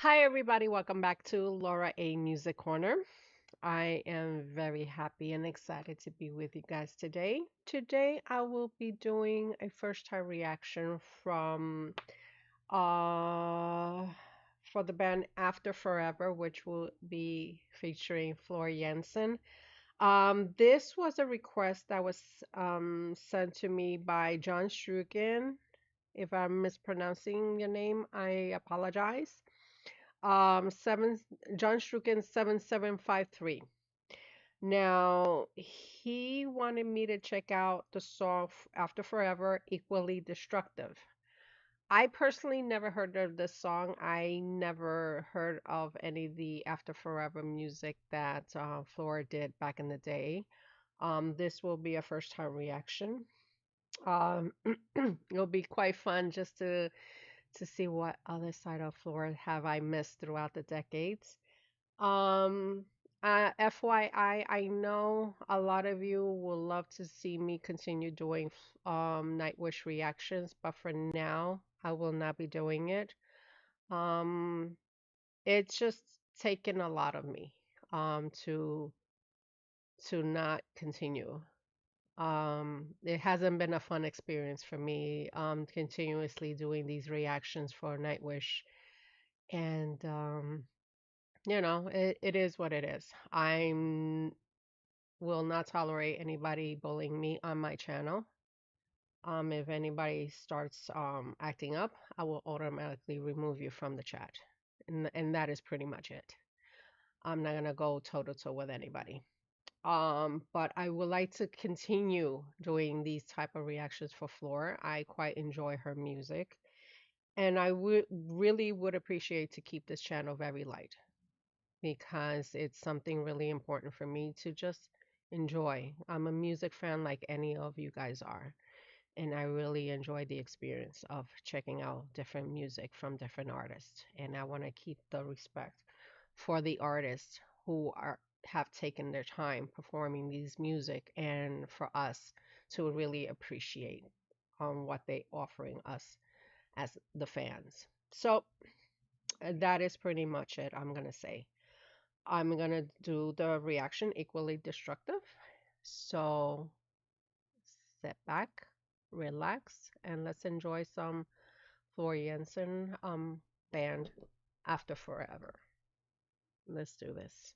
Hi, everybody. Welcome back to Laura A Music Corner. I am very happy and excited to be with you guys today. Today, I will be doing a first time reaction from uh for the band After Forever, which will be featuring Floor Jansen. This was a request that was sent to me by John Strugen. If I'm mispronouncing your name, I apologize. Seven John Struken 7753. Now he wanted me to check out the song After Forever, Equally Destructive. I personally never heard of this song. I never heard of any of the After Forever music that Flora did back in the day. This will be a first time reaction. Um, it'll be quite fun just to see what other side of Flora have I missed throughout the decades. Um, FYI, I know a lot of you will love to see me continue doing Nightwish reactions, but for now, I will not be doing it. Um, it's just taken a lot of me to not continue. It hasn't been a fun experience for me continuously doing these reactions for Nightwish, and it is what it is. I'm will not tolerate anybody bullying me on my channel. If anybody starts acting up, I will automatically remove you from the chat. And that is pretty much it. I'm not gonna go toe to toe with anybody. But I would like to continue doing these type of reactions for Floor. I quite enjoy her music, and I would really would appreciate to keep this channel very light, because it's something really important for me to just enjoy. I'm a music fan like any of you guys are, and I really enjoy the experience of checking out different music from different artists. And I want to keep the respect for the artists who are have taken their time performing these music, and for us to really appreciate what they offering us as the fans. So that is pretty much it, I'm gonna say. I'm gonna do the reaction equally destructive. So sit back, relax, and let's enjoy some Floor Jansen band After Forever. Let's do this.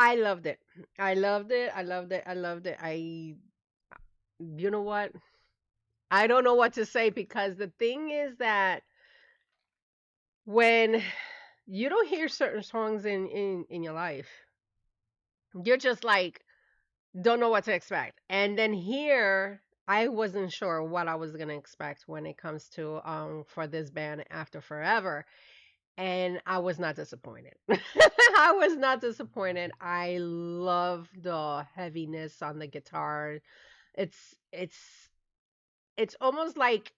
I loved it. I loved it. I loved it. I loved it. You know what? I don't know what to say because the thing is that when you don't hear certain songs in your life, you're just like, don't know what to expect. And then here, I wasn't sure what I was gonna expect when it comes to for this band After Forever, and I was not disappointed. I was not disappointed. I love the heaviness on the guitar. It's it's almost like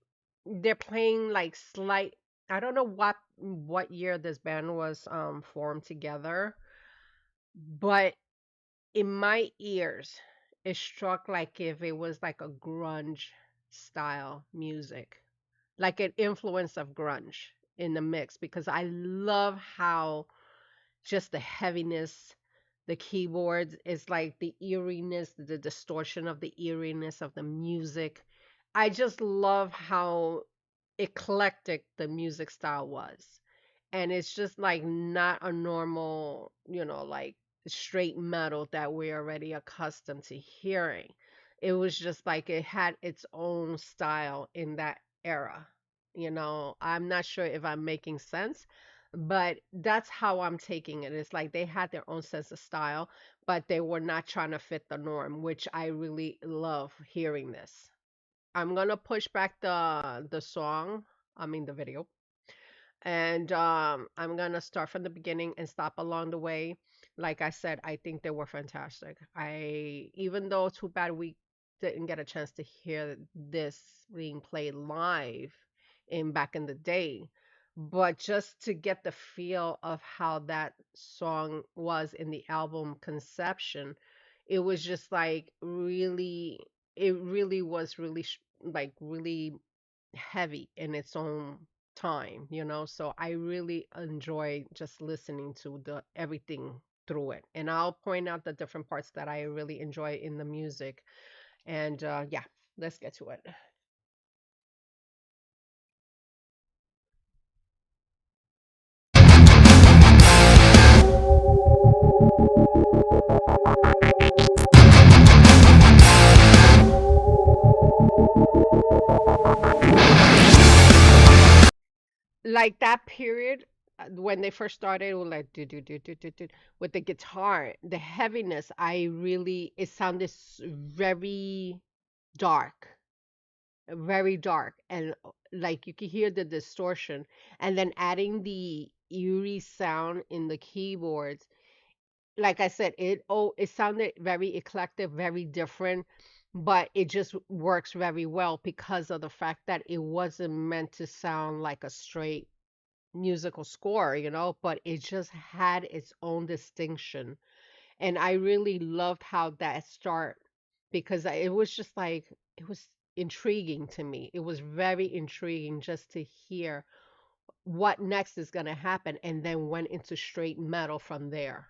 they're playing like slight. I don't know what year this band was formed together, but in my ears, it struck like if it was like a grunge style music, like an influence of grunge in the mix, because I love how just the heaviness, the keyboards is like the eeriness, the distortion of the eeriness of the music. I just love how eclectic the music style was. And it's just like not a normal, like straight metal that we're already accustomed to hearing. It was just like it had its own style in that era. I'm not sure if I'm making sense, but that's how I'm taking it. It's like they had their own sense of style, but they were not trying to fit the norm, which I really love hearing this. I'm gonna push back the song, I mean the video, and I'm gonna start from the beginning and stop along the way. Like I said, I think they were fantastic. Even though too bad we didn't get a chance to hear this being played live in back in the day, but just to get the feel of how that song was in the album conception, it was just like really, it really was really like really heavy in its own time. So I really enjoy just listening to the everything through it. And I'll point out the different parts that I really enjoy in the music. And yeah, let's get to it. Like that period when they first started, it was like do, with the guitar, the heaviness. It sounded very dark, very dark, and like you could hear the distortion, and then adding the eerie sound in the keyboards. Like I said, it sounded very eclectic, very different, but it just works very well because of the fact that it wasn't meant to sound like a straight musical score, but it just had its own distinction. And I really loved how that start because it was just like it was intriguing to me. It was very intriguing just to hear what next is going to happen and then went into straight metal from there.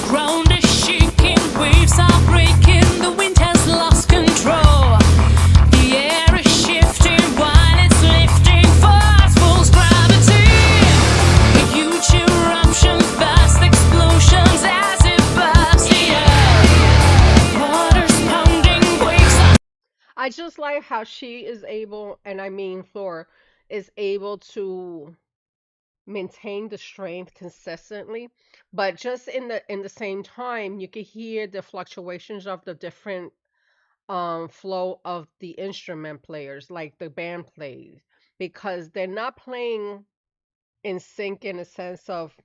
Ground is shaking, waves are breaking, the wind has lost control. The air is shifting while it's lifting, force gravity. Huge eruptions, vast explosions as it bursts the earth. Water's pounding, waves are. I just like how she is able, and I mean Thor, is able to maintain the strength consistently, but just in the same time you could hear the fluctuations of the different flow of the instrument players, like the band plays, because they're not playing in sync in a sense of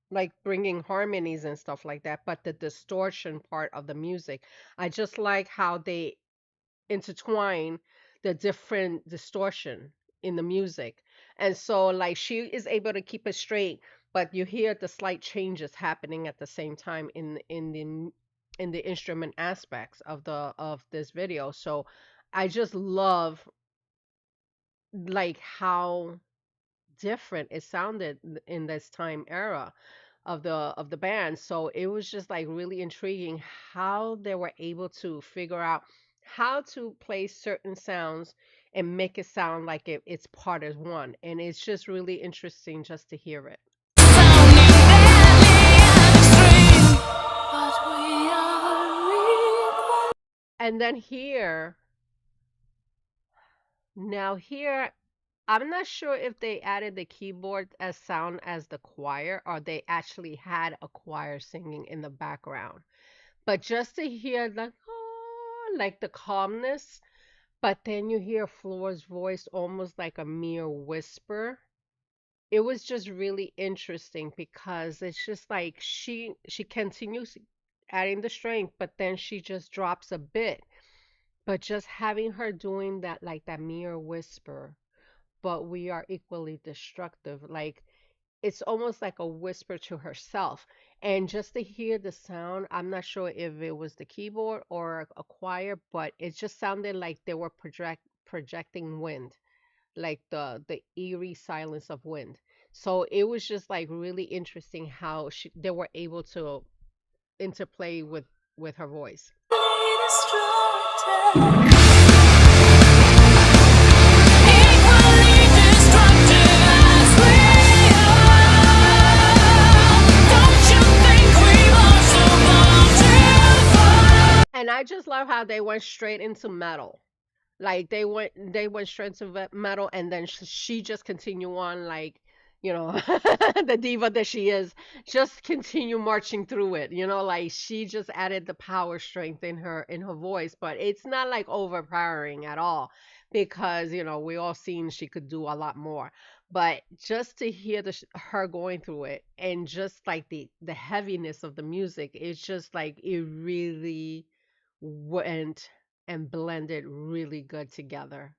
like bringing harmonies and stuff like that, but the distortion part of the music, I just like how they intertwine the different distortion in the music. And so like she is able to keep it straight, but you hear the slight changes happening at the same time in the instrument aspects of this video. So I just love like how different it sounded in this time era of the band. So it was just like really intriguing how they were able to figure out how to play certain sounds and make it sound like it's part of one. And it's just really interesting just to hear it. And then here, now here, I'm not sure if they added the keyboard as sound as the choir or they actually had a choir singing in the background. But just to hear the like the calmness, but then you hear Floor's voice almost like a mere whisper. It was just really interesting because it's just like she continues adding the strength, but then she just drops a bit. But just having her doing that like that mere whisper, but we are equally destructive. Like it's almost like a whisper to herself. And just to hear the sound, I'm not sure if it was the keyboard or a choir, but it just sounded like they were projecting wind, like the eerie silence of wind. So it was just like really interesting how they were able to interplay with her voice. And I just love how they went straight into metal. Like they went straight to metal, and then she just continue on like, the diva that she is, just continue marching through it. Like she just added the power strength in her voice, but it's not like overpowering at all because we all seen she could do a lot more. But just to hear her going through it and just like the heaviness of the music, it's just like it really went and blended really good together.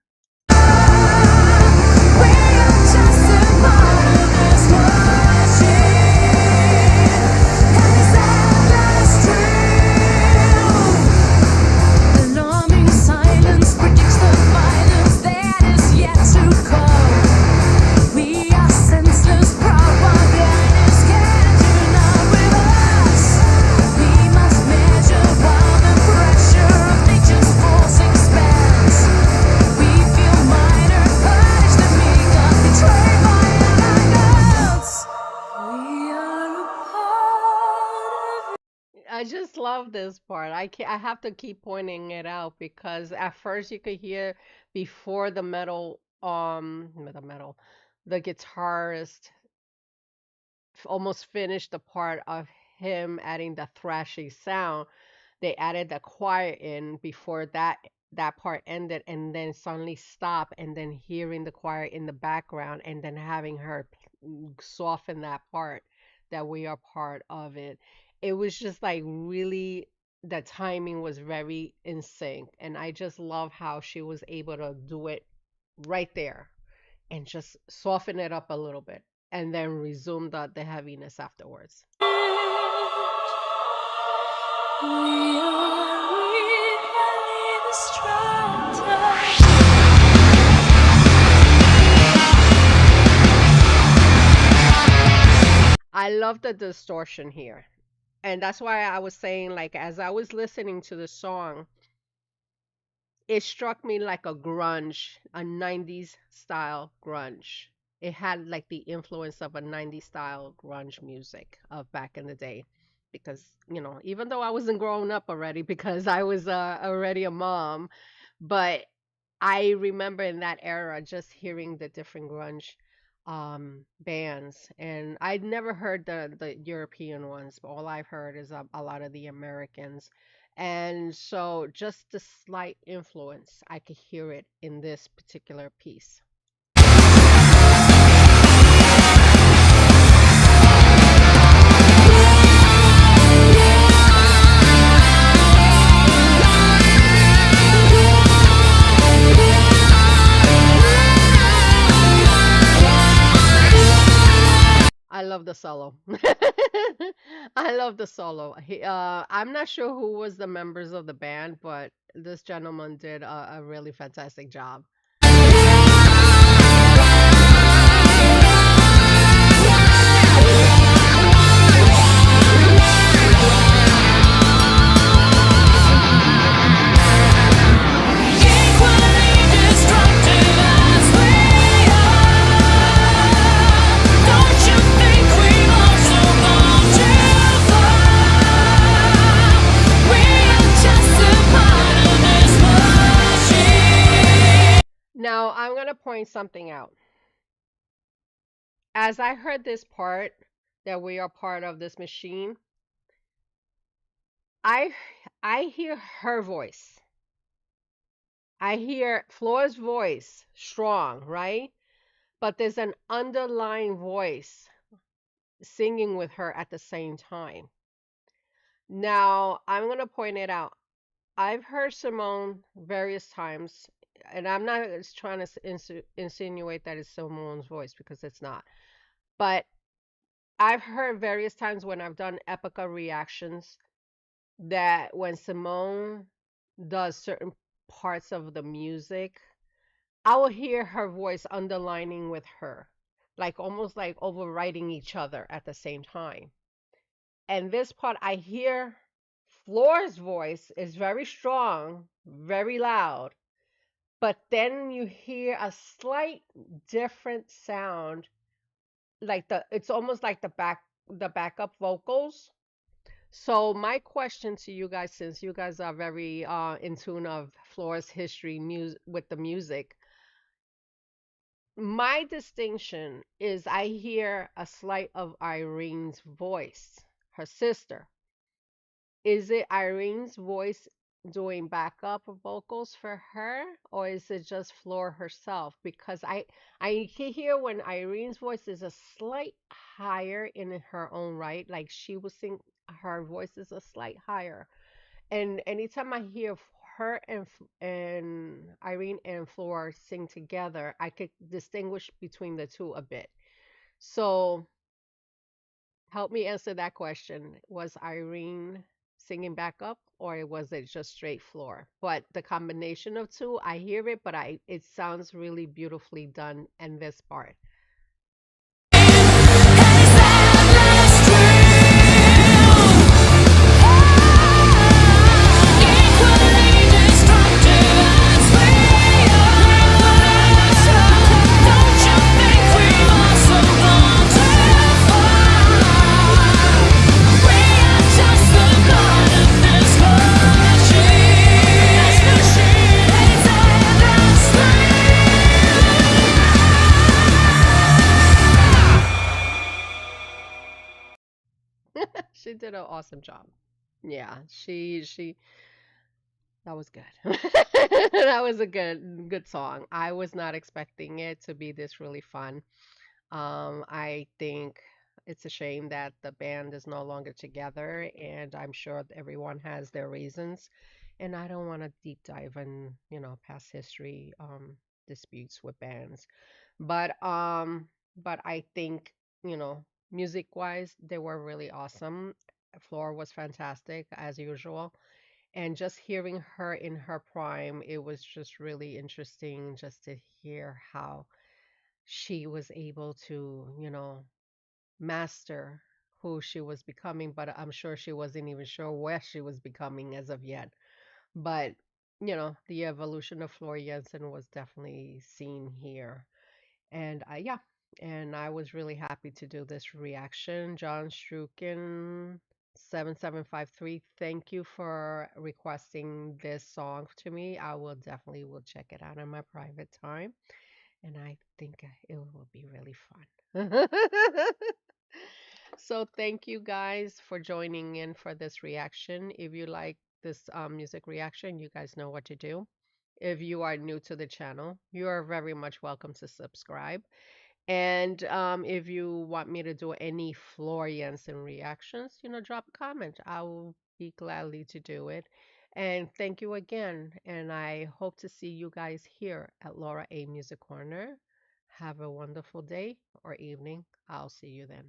Alarming silence predicts the violence that is yet to come. We are senseless, proud, while blindness can do not with us. We must measure while the pressure of nature's force expands. We feel minor, punished, and make us betrayed by our gods. We are a part of. I just love this part. I have to keep pointing it out because at first you could hear before the metal, the guitarist almost finished the part of him adding the thrashy sound. They added the choir in before that part ended, and then suddenly stop, and then hearing the choir in the background, and then having her soften that part that we are part of it. It was just like really, the timing was very in sync, and I just love how she was able to do it right there and just soften it up a little bit and then resume the heaviness afterwards. We are equally destructive. I love the distortion here. And that's why I was saying, like, as I was listening to the song, it struck me like a grunge, a 90s style grunge. It had like the influence of a 90s style grunge music of back in the day. Because, even though I wasn't growing up already, because I was already a mom, but I remember in that era just hearing the different grunge bands, and I'd never heard the European ones, but all I've heard is a lot of the Americans. And so just the slight influence, I could hear it in this particular piece. I love the solo. I love the solo. I'm not sure who was the members of the band, but this gentleman did a really fantastic job. point something out. As I heard this part, that we are part of this machine, I I hear her voice. I hear Floor's voice strong, right? But there's an underlying voice singing with her at the same time. Now, I'm going to point it out. I've heard Simone various times, and I'm not trying to insinuate that it's Simone's voice because it's not. But I've heard various times when I've done Epica reactions that when Simone does certain parts of the music, I will hear her voice underlining with her, like almost like overriding each other at the same time. And this part, I hear Floor's voice is very strong, very loud, but then you hear a slight different sound, like it's almost like the backup vocals. So my question to you guys, since you guys are very in tune of Floor's history music with the music, my distinction is I hear a slight of Irene's voice, her sister. Is it Irene's voice doing backup vocals for her, or is it just Floor herself? Because I can hear when Irene's voice is a slight higher in her own right, like she was sing, her voice is a slight higher. And anytime I hear her and Irene and Floor sing together, I could distinguish between the two a bit. So help me answer that question. Was Irene singing backup or was it just straight Floor? But the combination of two, I hear it, but I it sounds really beautifully done in this part. She did an awesome job. Yeah, she that was good. That was a good song. I was not expecting it to be this really fun. I think it's a shame that the band is no longer together, and I'm sure everyone has their reasons. And I don't want to deep dive in, past history disputes with bands. But I think, music-wise, they were really awesome. Floor was fantastic as usual. And just hearing her in her prime, it was just really interesting just to hear how she was able to, master who she was becoming, but I'm sure she wasn't even sure where she was becoming as of yet. But, the evolution of Floor Jansen was definitely seen here. And yeah, and I was really happy to do this reaction. John Struken 7753, thank you for requesting this song to me. I will definitely will check it out in my private time, and I think it will be really fun. So thank you guys for joining in for this reaction. If you like this music reaction, you guys know what to do. If you are new to the channel, you are very much welcome to subscribe. And if you want me to do any Floor Jansen reactions, drop a comment. I will be gladly to do it. And thank you again. And I hope to see you guys here at Laura A Music Corner. Have a wonderful day or evening. I'll see you then.